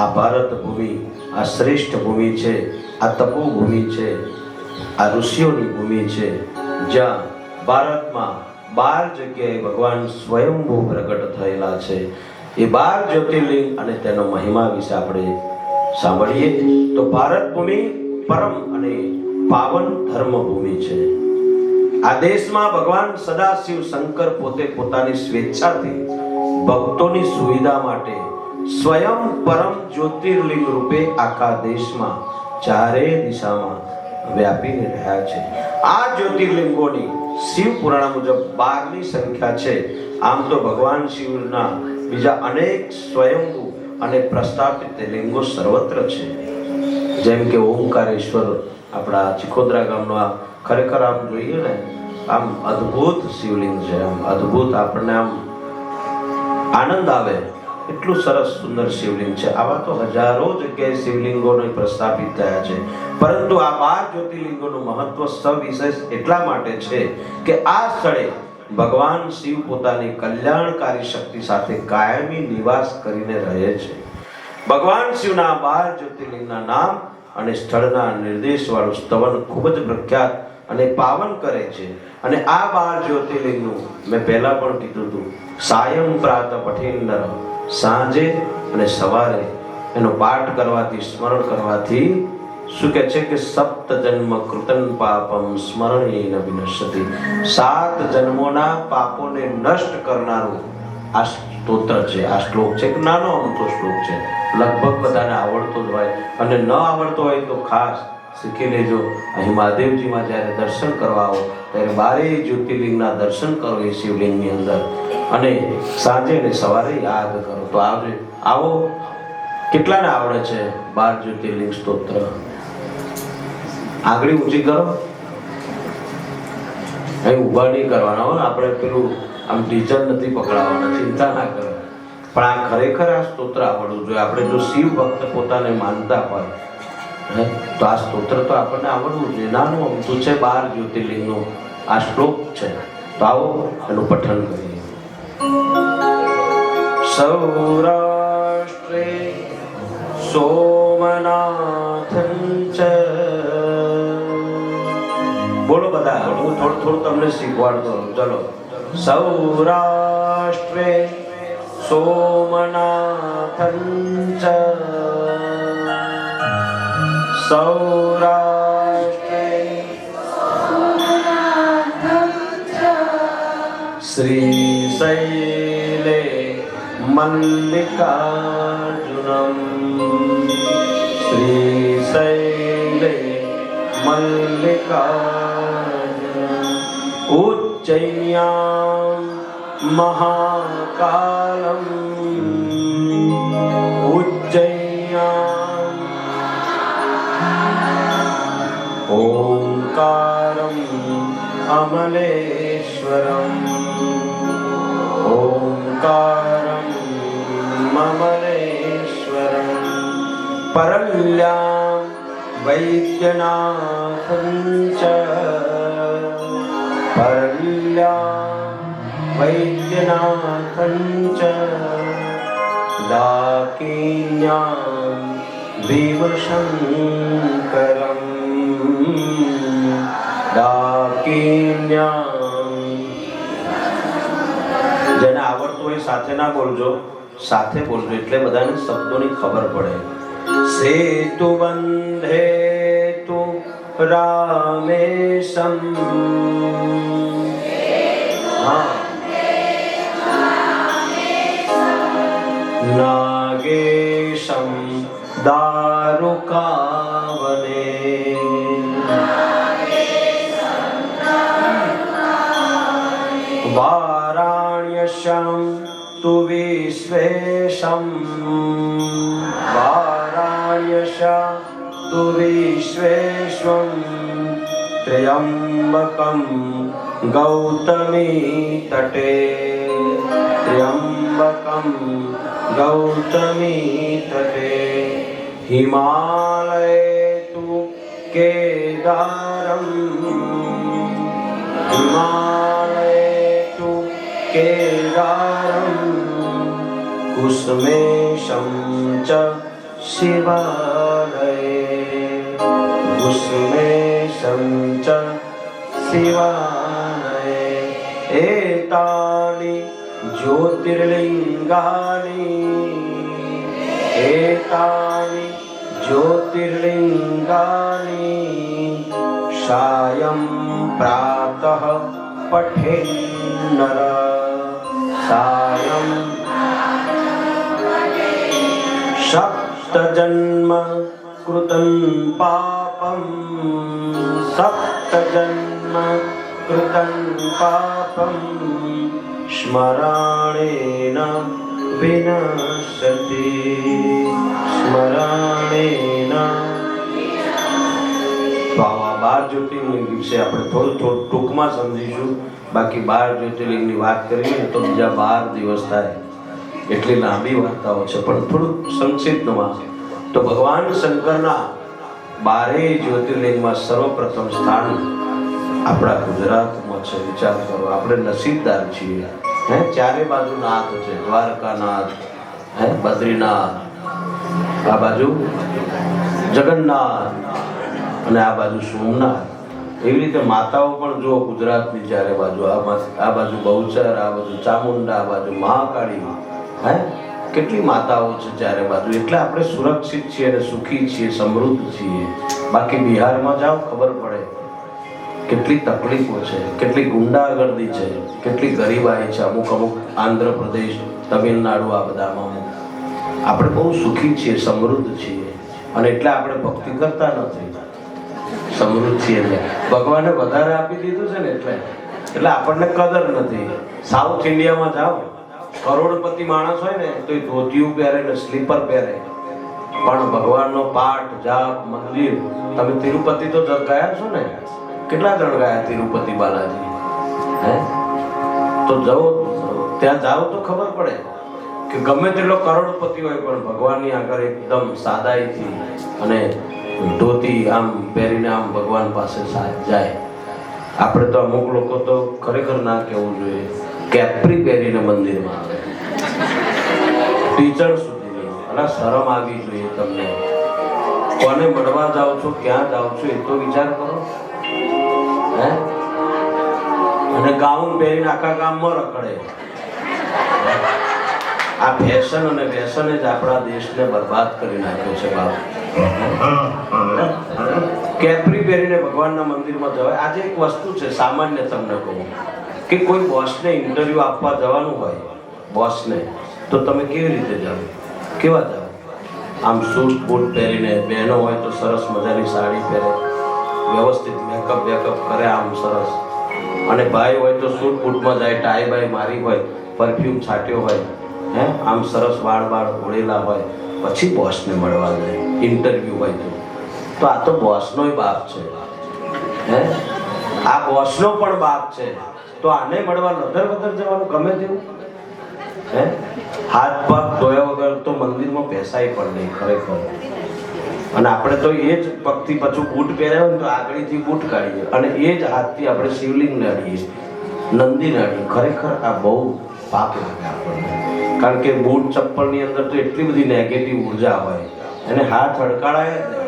આ ભારત ભૂમિ આ શ્રેષ્ઠ ભૂમિ છે, આ તપોભૂમિ છે, આ ઋષિઓની ભૂમિ છે, જ્યાં ભારતમાં 12 જગ્યાએ ભગવાન સ્વયંભૂ પ્રગટ થયેલા છે. એ 12 જ્યોતિર્લિંગ અને તેનો મહિમા વિશે આપણે સાંભળીએ તો ભારત ભૂમિ પરમ અને પાવન ધર્મ ભૂમિ છે. આ દેશમાં ભગવાન સદાશિવ શંકર પોતે પોતાની સ્વેચ્છાથી ભક્તોની સુવિધા માટે સ્વયં પરમ જ્યોતિર્લિંગ રૂપે આખા દેશમાં ચારે દિશામાં વ્યાપીને રહ્યા છે. આ જ્યોતિર્લિંગોની શિવ પુરાણ મુજબ 12ની સંખ્યા છે. આમ તો ભગવાન શિવના બીજા અનેક સ્વયંભૂ અને પ્રસ્થાપિત લિંગો સર્વત્ર છે. જેમ કે ઓમકારેશ્વર આપણા ચિખોદરા ગામનો આ ખરેખર આમ જોઈએ ને આમ અદ્ભુત શિવલિંગ છે. આમ અદ્ભુત, આપણને આમ આનંદ આવે એટલું સરસ સુંદર શિવલિંગ છે. આવા તો હજારો જગ્યાએ શિવલિંગોને પ્રસ્થાપિત થયા છે. પરંતુ આ 12 જ્યોતિર્લિંગોનું મહત્વ સવિશેષ એટલા માટે છે કે આ સ્થળે ભગવાન શિવ પોતાની કલ્યાણકારી શક્તિ સાથે કાયમી નિવાસ કરીને રહે છે. ભગવાન શિવના 12 જ્યોતિર્લિંગના નામ અને સ્થળના નિર્દેશ વાળું સ્તવન ખૂબ જ પ્રખ્યાત અને પાવન કરે છે. અને આ 12 જ્યોતિર્લિંગનું મેં પહેલા પણ કીધું હતું, સાયં પ્રાત પઠેન્દર, સાંજે અને સવારે એનો પાઠ કરવાથી, સ્મરણ કરવાથી શું કહે છે કે સપ્ત જન્મ કૃતન પાપમ સ્મરણેન વિનશ્યતિ, 7 જન્મોના પાપોને નષ્ટ કરનારું આ સ્તોત્ર છે, આ શ્લોક છે. એક નાનો અમથો શ્લોક છે, લગભગ બધાને આવડતો જ હોય, અને ન આવડતો હોય તો ખાસ શીખી લેજો. અહીં મહાદેવજીમાં જ્યારે દર્શન કરવા આવો ત્યારે 12 જ્યોતિર્લિંગના દર્શન કરો એ શિવલિંગની અંદર, અને સાંજે અને સવારે યાદ કરો. તો આવો. કેટલાને આવડે છે 12 જ્યોતિર્લિંગ સ્તોત્ર? આંગળી ઊંચી કરો. અહીં ઊભા નહીં કરવાના હોય, આપણે પેલું આમ ટીચર નથી પકડાવવાના, ચિંતા ના કરો. પણ આ ખરેખર આ સ્તોત્ર આવડવું જોઈએ. આપણે જો શિવ ભક્ત પોતાને માનતા હોય તો આ સ્તોત્ર તો આપણને આવડવું જોઈએ. નાનું અમથું છે, 12 જ્યોતિર્લિંગનો આ શ્લોક છે. તો આવો એનું પઠન કરીએ. સૌરાષ્ટ્રે સોમનાથં ચ, બોલો બધા, હું થોડું તમને શીખવાડતો. ચલો. સૌરાષ્ટ્રે સોમનાથં ચ, સૌરાષ્ટ્રે શ્રીશૈલે મલ્લિકાર્જુનમ, શ્રીશૈલે મલ્લિકાર્જુનમ, ઉજ્જૈન્યામ મહાકાલમ, ઉજ્જૈન્યામ ઓંકારમ અમલેશ્વરમ, ઓંકારમ અમલેશ્વરમ, પરલ્યામ વૈદ્યનાથં ચ, પરલ્યામ વૈદ્યનાથં ચ, દાકિન્યામ ભીમશંકરમ, દાકિન્યામ. જેને આવડતું હોય સાથે ના બોલજો, સાથે બોલજો એટલે બધાને શબ્દોની ખબર પડે. સેતુ બંધે તુ રામેશમ, નાગેશમ દારુકાવને, વારાણ્યસ્યં તુ વિશ્વેશમ, વારાણ્યસ્યં તુ વિશ્વેશ્વમ, ત્ર્યંબકમ ગૌતમી તટે, ત્ર્યંબકમ ગૌતમી તટે, હિમાલય તુ કેદારમ, હિમાલય તુ કેદારમ, કુસુમેશમ ચ शिवालये उसमें संच शिवालये एतानि ज्योतिर्लिंगानि एतानि ज्योतिर्लिंगानि सायं प्रातः पठेन्नर सायं सप्तजन्म कृतं पापं सप्तजन्म कृतं पापं स्मरणेन विनश्यति स्मरणेन। તો આવા 12 જ્યોતિર્લિંગ વિશે આપણે થોડું ટૂંકમાં સમજીશું. બાકી 12 જ્યોતિર્લિંગની વાત કરીએ તો બીજા 12 દિવસ થાય, એટલી લાંબી વાર્તાઓ છે, પણ થોડું સંક્ષિપ્તમાં. તો ભગવાન શંકરના 12 જ્યોતિર્લિંગમાં સર્વપ્રથમ સ્થાન આપણા ગુજરાતમાં છે. વિચાર કરો, આપણે નસીબદાર છીએ. ચારે બાજુ નાથ છે, દ્વારકાનાથ, બદ્રીનાથ, આ બાજુ જગન્નાથ અને આ બાજુ સોમનાથ. એવી રીતે માતાઓ પણ જુઓ ગુજરાતની ચારે બાજુ, આ બાજુ બહુચર, આ બાજુ ચામુંડા, આ બાજુ મહાકાળી. કેટલી માતાઓ છે ચારે બાજુ. એટલે આપણે સુરક્ષિત છીએ અને સુખી છીએ, સમૃદ્ધ છીએ. બાકી બિહારમાં જાઓ ખબર પડે કેટલી તકલીફો છે, કેટલી ગુંડાગર્દી છે, કેટલી ગરીબાઈ છે. અમુક આંધ્રપ્રદેશ, તમિલનાડુ, આ બધામાં આપણે બહુ સુખી છીએ, સમૃદ્ધ છીએ. અને એટલે આપણે ભક્તિ કરતા નથી. સમૃદ્ધ છીએ એટલે ભગવાને વધારે આપી દીધું છે ને, એટલે આપણને કદર નથી. સાઉથ ઇન્ડિયામાં જાઓ, કરોડપતિ માણસ હોય ને તો એ ધોતિયું પહેરે ને સ્લીપર પહેરે, પણ ભગવાનનો પાઠ, જાપ, મંદિર. તમે તિરુપતિ તો ગયા છો ને, કેટલા જણ ગયા તિરુપતિ બાલાજી? તો જાઓ, ત્યાં જાઓ તો ખબર પડે કે ગમે તેટલો કરોડપતિ હોય પણ ભગવાનની આગળ એકદમ સાદાઈથી અને ધોતી આમ પહેરીને આમ ભગવાન પાસે જાય. આપણે તો અમુક લોકો તો ખરેખર ના કહેવું જોઈએ, કેપ્રી પહેરીને મંદિરમાં આવે, ટીચર સુધી. અને શરમ આવી જોઈએ તમને. કોને મળવા જાઓ છો, ક્યાં જાઓ છો, એ તો વિચાર કરો. અને ગાઉન પહેરીને આખા ગામમાં રખડે. આ ફેશન અને વ્યસન જ આપણા દેશને બરબાદ કરી નાખ્યો છે બાપ. કેપ્રી પહેરીને ભગવાનના મંદિરમાં જવાય. આજે એક વસ્તુ છે સામાન્ય, તમને કહું કે કોઈ બોસને ઇન્ટરવ્યુ આપવા જવાનું હોય, બોસને, તો તમે કેવી રીતે જાઓ? કેવા જાઓ? આમ સૂટ બૂટ પહેરીને. બહેનો હોય તો સરસ મજાની સાડી પહેરે, વ્યવસ્થિત મેકઅપ કરે આમ સરસ. અને ભાઈ હોય તો સૂટ બૂટમાં જાય, ટાઈ બાઈ મારી હોય, પરફ્યુમ છાંટ્યો હોય, આમ સરસ વાળ ઓળેલા હોય, પછી બોસને મળવા જાય. ઇન્ટરવ્યુ હોય તો આ તો બોસનોય બાપ છે. આ બોસનો પણ બાપ છે. તો આને મળવા લધર વધર જવાનું ગમે તેવું. હાથ પગ ધોયા વગર તો મંદિરમાં બેસાય પણ નહીં ખરેખર. અને આપણે તો એ જ પગથી પાછું બૂટ પહેર્યા હોય તો આગળથી બૂટ કાઢીએ અને એ જ હાથથી આપણે શિવલિંગને અડીએ, નંદીને અડીએ. ખરેખર આ બહુ પાપ લાગે આપણને. કારણ કે બૂટ ચપ્પલની અંદર તો એટલી બધી નેગેટિવ ઉર્જા હોય, એને હાથ હડકાળાય જ નહીં.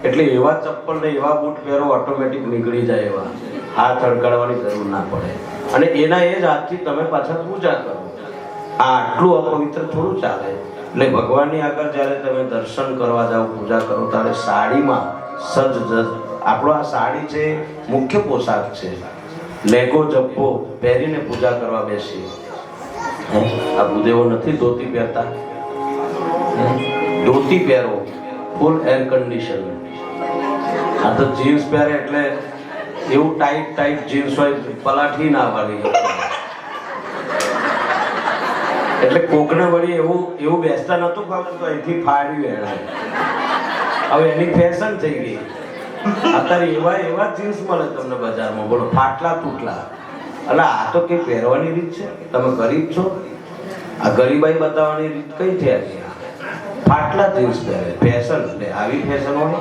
એટલે એવા ચપ્પલ ને એવા બૂટ પહેરો, ઓટોમેટિક નીકળી જાય એવા. હાથ હડકાળવાની જરૂર ના પડે. અને એના એ જ હાથથી તમે પાછા પૂજા કરો. આ આટલું અપવિત્ર થોડું ચાલે. એટલે ભગવાનની આગળ જ્યારે તમે દર્શન કરવા જાઓ, પૂજા કરો, ત્યારે સાડીમાં સજ્જ. આપણો આ સાડી છે મુખ્ય પોશાક છે. લેગો જબ્બો પહેરીને પૂજા કરવા બેસીએ. આ ભૂદેવો નથી ધોતી પહેરતા. ધોતી પહેરો, ફૂલ એર કન્ડિશન. આ તો જીન્સ પહેરે એટલે એવું ટાઈટ જીન્સ હોય, પલાઠી ના વાળી. એટલે કોકને વળી એવું બેસતા નતું ફાવતું તો અહીંથી ફાડ્યું એને. હવે એની ફેશન થઈ ગઈ. અત્યારે એવા જીન્સ મળે તમને બજારમાં, બોલો, ફાટલા તૂટલા. એટલે આ તો કઈ પહેરવાની રીત છે? તમે ગરીબ છો, આ ગરીબાઈ બતાવવાની રીત કઈ થયા? ફાટલા જીન્સ પહેરે, ફેશન. એટલે આવી ફેશન હોય